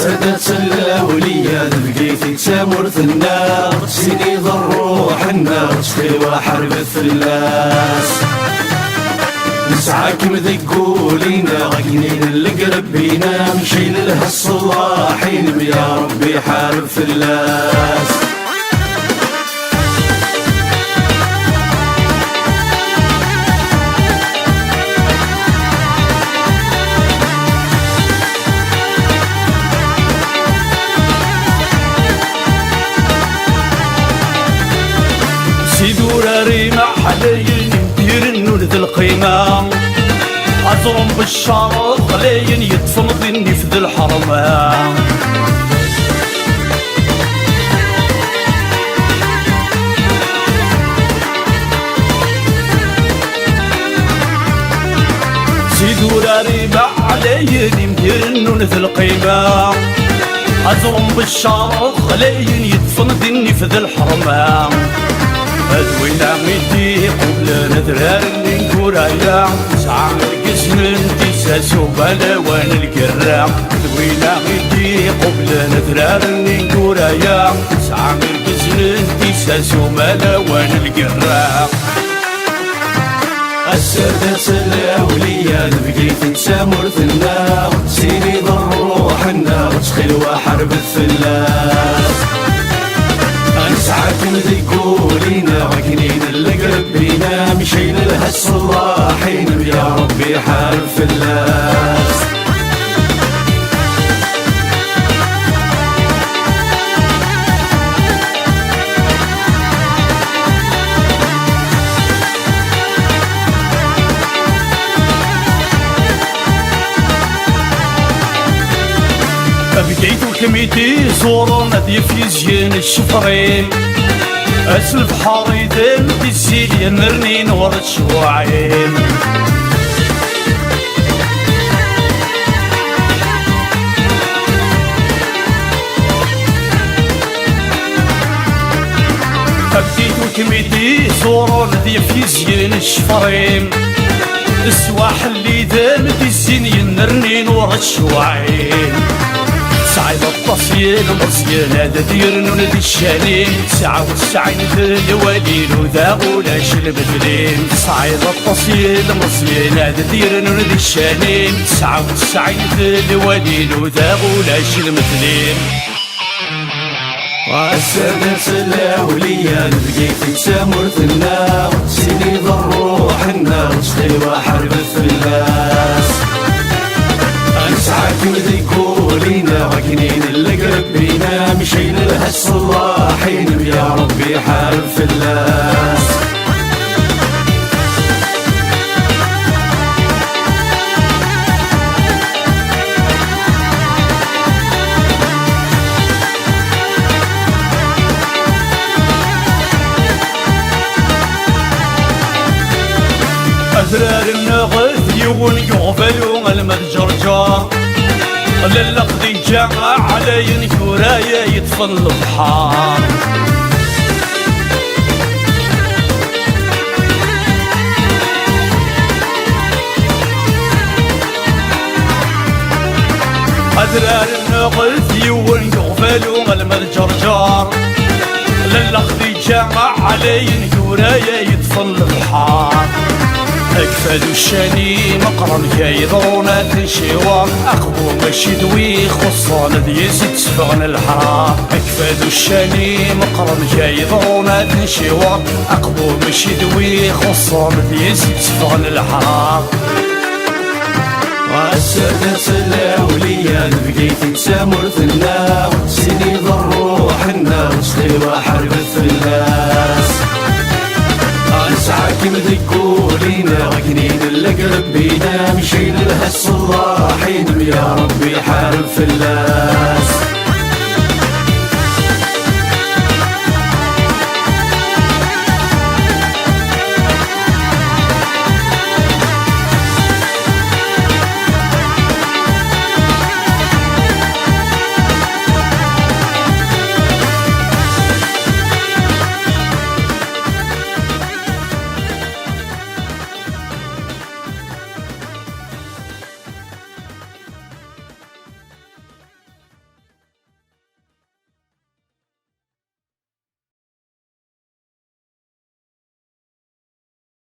سادة الأولياء بقيتي تمرث النار سيدي ضروح النار تشفي وحرب الثلاث نسعى كم ذقولينا غقنين القرب بينا مشي لها الصلاحين يا ربي حارب ثلاث سيدوراري ما حلاين ندير النور ذي القيمة أزرم بالشرط غلاين يتفنضني في ذي الحرمة سيدوراري ما حلاين ندير النور ذي القيمة أزرم بالشرط غلاين يتفنضني في ذي الحرمة أدوينا ميدي قبل نذرار اللي نكورايا ساعة مرقسن انتساس وبلا وان القرا أدوينا ميدي قبل نذرار اللي نكورايا ساعة مرقسن انتساس وبلا وان القرا السادة الأولياء بقيت تمرث النار سيدي ضروح النار تخيل وحرب الثلاث نسعى كم ذقولينا غقنين القرب بينا مشي لها الصلاحين يا ربي حارب فلاس بقيت وكميتي صورة نادية في زين الشفرين أسلف حريدين بالزيل يمرنين ورا الشواعين بقيت وكميتي صورة نادية في زين الشفرين السواحل اللي دام بالزين يمرنين ورا الشواعين سعيد التصيل مصيل هذا دير نون ذي الشالين ساعة والسعين ذي الوالين وذا غولاش البدلين سعيد التصيل مصيل هذا دير نون ذي الشالين ساعة والسعين ذي الوالين وذا غولاش المثلين والسادة الأولياء بقيت تمرث النار سيدي ضروح النار تشقي وحرب الثلاث نسعى كم ذقولينا غقنين القرب بينا مشي لها الصلاحين يا ربي حارب فلاس أزرار النغث يغن يغفلون المتجرجر للقضي جامع علي كورايا يطفن البحار أزرار النغث يغن يغفلون المتجرجر للقضي جامع علي كورايا يطفن البحار أكفاد الشاني مقرن كيضرونا تنشيوان أقبو ماشي دوي خصان ديزي تسفغن الحرام أكفاد الشاني مقرن كيضرونا تنشيوان أقبو ماشي دوي خصان ديزي تسفغن الحرام والسادة الأولياء بقيت تمرث النار سيدي ضروح النار تشقي وحرب الثلاث نسعى كم ذقولينا غقنين القرب بينا مشي لها الصلاحين يا ربي حارب فلاس